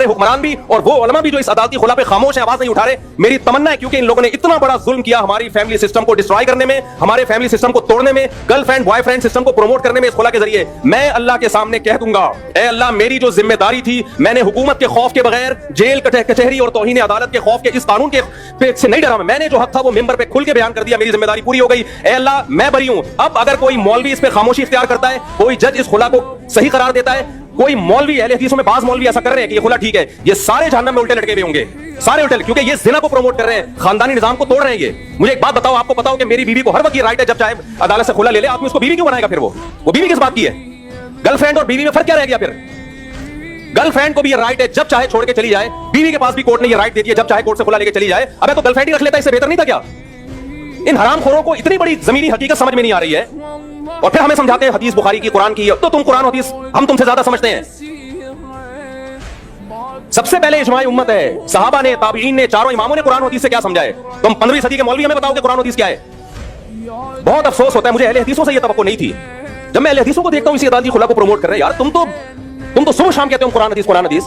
حکمران بھی اور وہ علماء بھی جو اس عدالتی خلا پہ خاموش ہیں, آواز نہیں اٹھا رہے. میری تمنا ہے کیونکہ ان لوگوں نے اتنا بڑا ظلم کیا ہماری فیملی سسٹم کو ڈسٹرائے کرنے میں, ہمارے فیملی سسٹم کو توڑنے میں, girl friend boy friend system کو پروموٹ کرنے میں اس خلا کے ذریعے, میں اللہ کے سامنے کہہ دوں گا, اے اللہ میری جو ذمہ داری تھی میں نے حکومت کے خوف کے بغیر, جیل کچہری اور توہین عدالت کے خوف کے اس قانون کے سے نہیں ڈرا, میں نے جو حق تھا وہ ممبر پہ کھل کے بیان کر دیا, میری ذمہ داری پوری ہو گئی. اے اللہ میں بری ہوں. اب اگر کوئی مولوی اس پہ خاموشی اختیار کرتا ہے, کوئی جج اس خلا کو صحیح قرار دیتا ہے, کوئی مولوی اہل حدیثوں میں بعض مولوی ایسا کر رہے ہیں کہ یہ خلا ٹھیک ہے, یہ سارے جہنم میں الٹے لٹکے ہوئے ہوں گے, سارے الٹے, کیونکہ یہ زنا کو پروموٹ کر رہے ہیں, خاندانی نظام کو توڑ رہے ہیں. یہ مجھے ایک بات بتاؤ, آپ کو پتا ہو کہ میری بیوی کو ہر وقت یہ رائٹ ہے جب چاہے عدالت سے خلا لے لے, آپ اس کو بیوی کیوں بنائے گا؟ پھر وہ بیوی کس بات کی ہے؟ گرل فرینڈ اور بیوی میں فرق کیا رہ گیا پھر؟ گرل فرینڈ کو بھی یہ رائٹ ہے جب چاہے چھوڑ کے چلی جائے, بیوی کے پاس بھی کورٹ نے یہ رائٹ دے دی ہے جب چاہے کورٹ سے خلا لے کے چلی جائے. ابے تو گرل فرینڈ ہی رکھ لیتا, اس سے بہتر نہیں تھا کیا؟ ان حرام خوروں کو اتنی بڑی زمینی حقیقت سمجھ میں نہیں آ رہی ہے, اور پھر ہمیں سمجھاتے ہیں حدیث بخاری کی, قرآن کی, تو تم قرآن حدیث ہم تم سے زیادہ سمجھتے ہیں. سب سے پہلے اجماع امت ہے, صحابہ نے, تابعین نے, چاروں اماموں نے قرآن حدیث سے کیا سمجھا ہے. تم 15ویں صدی کے مولوی ہمیں بتاؤ کہ قرآن حدیث کیا ہے. بہت افسوس ہوتا ہے, مجھے اہل حدیثوں سے یہ توقع نہیں تھی. جب میں اہل حدیثوں کو دیکھتا ہوں اسی عدالتی خلا کو پروموٹ کر رہے ہیں, یار تم تو صبح شام کہتے ہو قرآن حدیث قرآن حدیث,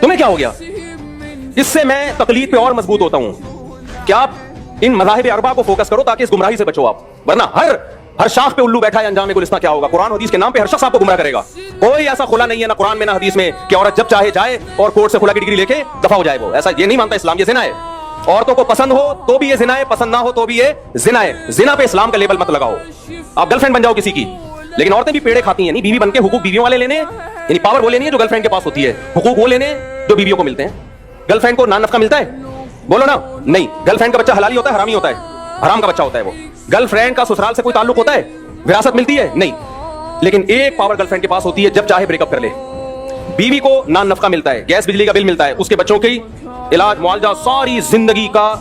تمہیں کیا ہو گیا؟ اس سے میں تقلید پہ اور مضبوط ہوتا ہوں کہ آپ ان مذاہب اربعہ کو فوکس کرو تاکہ اس گمراہی سے بچو آپ, ورنہ ہر شاخ پہ الو بیٹھا ہے, انجام گلستہ کیا ہوگا. قرآن حدیث کے نام پہ ہر شخص آپ کو گمراہ کرے گا. کوئی ایسا خلا نہیں ہے نہ قرآن میں نہ حدیث میں کہ عورت جب چاہے جائے اور کورٹ سے خلا کی ڈگری لے کے دفع ہو جائے. وہ ایسا یہ نہیں مانتا اسلام, یہ زنا ہے. عورتوں کو پسند ہو تو بھی یہ زنا ہے, پسند نہ ہو تو بھی یہ زنا ہے. زنا پہ اسلام کا لیبل مت لگاؤ. آپ گرل فرینڈ بن جاؤ کسی کی, لیکن عورتیں بھی پیڑے کھاتی ہیں. نہیں, بیوی بن کے حقوق بیویوں والے لینے, یعنی پاور وہ لینی ہے جو گرل فرینڈ کے پاس ہوتی ہے, حقوق وہ لینے جو بیویوں کو ملتے ہیں. گرل فرینڈ کو نان نفقہ ملتا ہے؟ بولو نا. نہیں, گرل فرینڈ کا بچہ حلالی ہوتا ہے حرامی ہوتا ہے؟ حرام کا بچہ ہوتا ہے وہ. گرل فرینڈ کا سسرال سے کوئی تعلق ہوتا ہے؟ وراثت ملتی ہے؟ نہیں. لیکن ایک پاور گرل فرینڈ کے پاس ہوتی ہے, جب چاہے بریک اپ کر لے. بیوی کو نان نفقہ ملتا ہے, گیس بجلی کا بل ملتا ہے, اس کے بچوں کی علاج معالجہ, ساری زندگی کا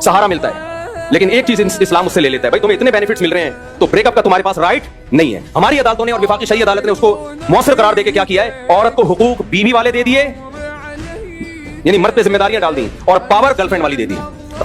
سہارا ملتا ہے. لیکن ایک چیز اسلام اس سے لے لیتا ہے, بھائی تمہیں اتنے بینیفٹس مل رہے ہیں تو بریک اپ کا تمہارے پاس رائٹ نہیں ہے. ہماری عدالتوں نے اور وفاقی شرعی عدالت نے اس کو مؤثر قرار دے کے کیا کیا ہے, عورت کو حقوق بیوی والے دے دیے, یعنی مرد پہ ذمہ داریاں ڈال دی, اور پاور گرل فرینڈ والی دے دی.